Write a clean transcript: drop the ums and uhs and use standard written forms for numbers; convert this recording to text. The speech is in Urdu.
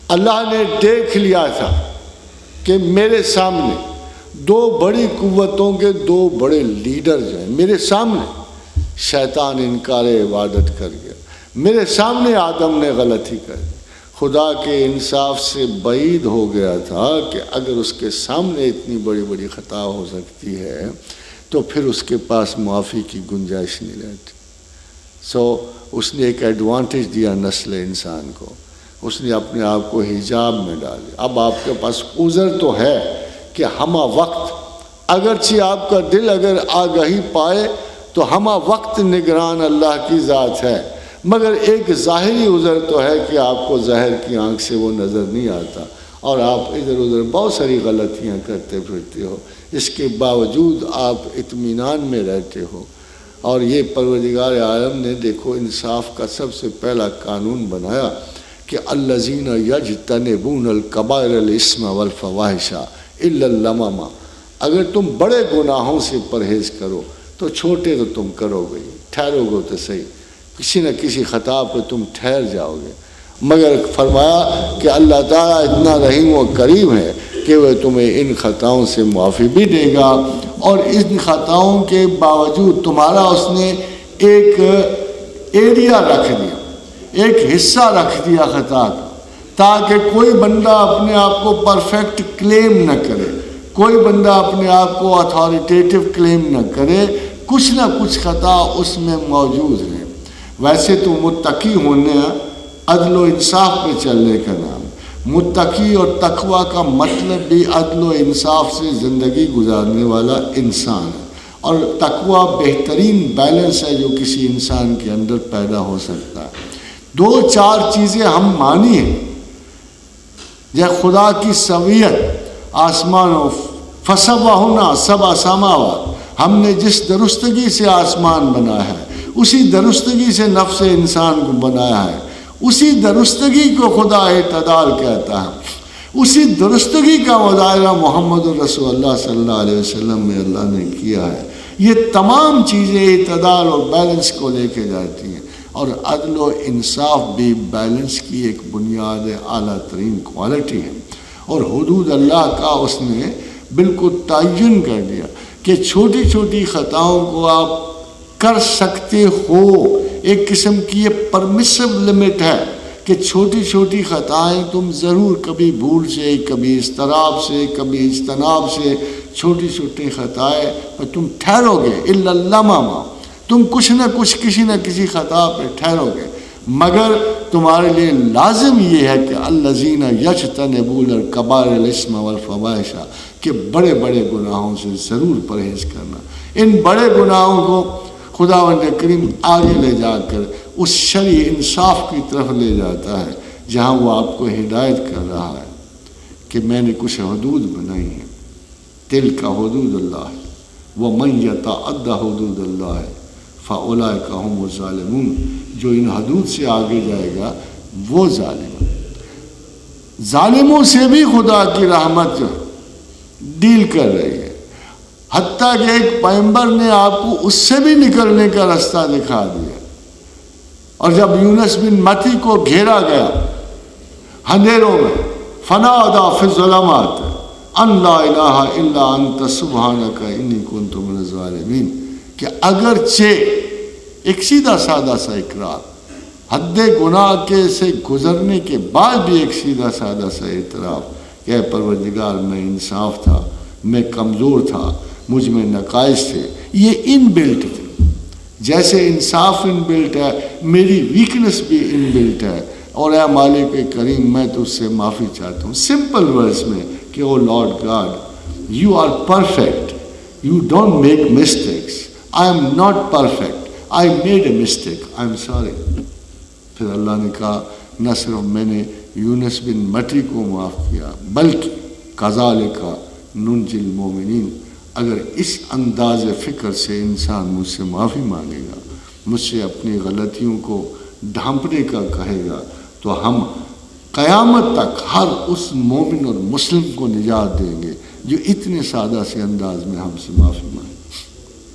اللہ نے دیکھ لیا تھا کہ میرے سامنے دو بڑی قوتوں کے دو بڑے لیڈر جو ہیں میرے سامنے، شیطان انکار عبادت کر گیا، میرے سامنے آدم نے غلطی کر دی، خدا کے انصاف سے بعید ہو گیا تھا کہ اگر اس کے سامنے اتنی بڑی بڑی خطا ہو سکتی ہے تو پھر اس کے پاس معافی کی گنجائش نہیں رہتی۔ اس نے ایک ایڈوانٹیج دیا نسل انسان کو، اس نے اپنے آپ کو حجاب میں ڈالا۔ اب آپ کے پاس عذر تو ہے کہ ہمہ وقت اگرچہ آپ کا دل اگر آگہی پائے تو ہمہ وقت نگران اللہ کی ذات ہے، مگر ایک ظاہری عذر تو ہے کہ آپ کو ظاہر کی آنکھ سے وہ نظر نہیں آتا اور آپ ادھر ادھر بہت ساری غلطیاں کرتے پھرتے ہو، اس کے باوجود آپ اطمینان میں رہتے ہو۔ اور یہ پروردگار عالم نے دیکھو انصاف کا سب سے پہلا قانون بنایا کہ الذین یجتنبون الکبائر الاسم والفواحش الا اللمم، اگر تم بڑے گناہوں سے پرہیز کرو تو چھوٹے تو تم کرو گے، ٹھہرو گے تو صحیح، کسی نہ کسی خطا پہ تم ٹھہر جاؤ گے، مگر فرمایا کہ اللہ تعالیٰ اتنا رحیم و کریم ہے کہ وہ تمہیں ان خطاؤں سے معافی بھی دے گا، اور ان خطاؤں کے باوجود تمہارا اس نے ایک ایریا رکھ دیا، ایک حصہ رکھ دیا خطا کا، تاکہ کوئی بندہ اپنے آپ کو پرفیکٹ کلیم نہ کرے، کوئی بندہ اپنے آپ کو اتھارٹیٹیو کلیم نہ کرے، کچھ نہ کچھ خطا اس میں موجود ہے۔ ویسے تو متقی ہونے عدل و انصاف پہ چلنے کا نام، متقی اور تقوی کا مطلب بھی عدل و انصاف سے زندگی گزارنے والا انسان ہے، اور تقوی بہترین بیلنس ہے جو کسی انسان کے اندر پیدا ہو سکتا ہے۔ دو چار چیزیں ہم مانی ہیں، جیسے خدا کی سویت، آسمان و فسوہنا سبع سماوات، ہم نے جس درستگی سے آسمان بنایا ہے اسی درستگی سے نفس انسان کو بنایا ہے، اسی درستگی کو خدا اعتدال کہتا ہے، اسی درستگی کا مظاہرہ محمد رسول اللہ صلی اللہ علیہ وسلم میں اللہ نے کیا ہے۔ یہ تمام چیزیں اعتدال اور بیلنس کو لے کے جاتی ہیں، اور عدل و انصاف بھی بیلنس کی ایک بنیاد اعلیٰ ترین کوالٹی ہے۔ اور حدود اللہ کا اس نے بالکل تعین کر دیا کہ چھوٹی چھوٹی خطاؤں کو آپ کر سکتے ہو، ایک قسم کی یہ پرمیسو لمٹ ہے کہ چھوٹی چھوٹی خطائیں تم ضرور کبھی بھول سے، کبھی اضطراب سے، کبھی اجتناب سے، چھوٹی چھوٹی خطائیں پر تم ٹھہرو گے، الا اللمم، تم کچھ نہ کچھ کسی نہ کسی خطا پہ ٹھہرو گے، مگر تمہارے لیے لازم یہ ہے کہ الذین یجتنبون الکبائر الاسم والفواحش، کہ بڑے بڑے گناہوں سے ضرور پرہیز کرنا۔ ان بڑے گناہوں کو خداوند کریم آگے لے جا کر اس شرعی انصاف کی طرف لے جاتا ہے، جہاں وہ آپ کو ہدایت کر رہا ہے کہ میں نے کچھ حدود بنائی ہیں، تلک حدود اللہ ومن یتعد حدود اللہ فاولئک هم الظالمون، جو ان حدود سے آگے جائے گا وہ ظالم ہے۔ ظالموں سے بھی خدا کی رحمت ڈیل کر رہی ہے، حتیٰ کہ ایک پیغمبر نے آپ کو اس سے بھی نکلنے کا راستہ دکھا دیا۔ اور جب یونس بن متی کو گھیرا گیا اندھیروں میں، فنادی فی الظلمات ان لا الہ الا انت سبحانک انی کنت من الظالمین، کہ اگرچہ ایک سیدھا سادہ سا اقرار، حد گناہ کے سے گزرنے کے بعد بھی ایک سیدھا سادہ سا اعتراف کہ اے پروردگار میں انصاف تھا، میں کمزور تھا، مجھ میں نقائص تھے، یہ ان بلٹ تھے، جیسے انصاف ان بلٹ ہے میری ویکنس بھی ان بلٹ ہے، اور اے مالک کریم میں تجھ سے معافی چاہتا ہوں سمپل ورڈز میں کہ O lord God you are perfect, you don't make mistakes, I am not perfect, I made a mistake, I am sorry. پھر اللہ نے کہا نہ صرف میں نے یونس بن متی کو معاف کیا بلکہ کذالک ننجی المومنین، اگر اس انداز فکر سے انسان مجھ سے معافی مانگے گا، مجھ سے اپنی غلطیوں کو ڈھانپنے کا کہے گا، تو ہم قیامت تک ہر اس مومن اور مسلم کو نجات دیں گے جو اتنے سادہ سے انداز میں ہم سے معافی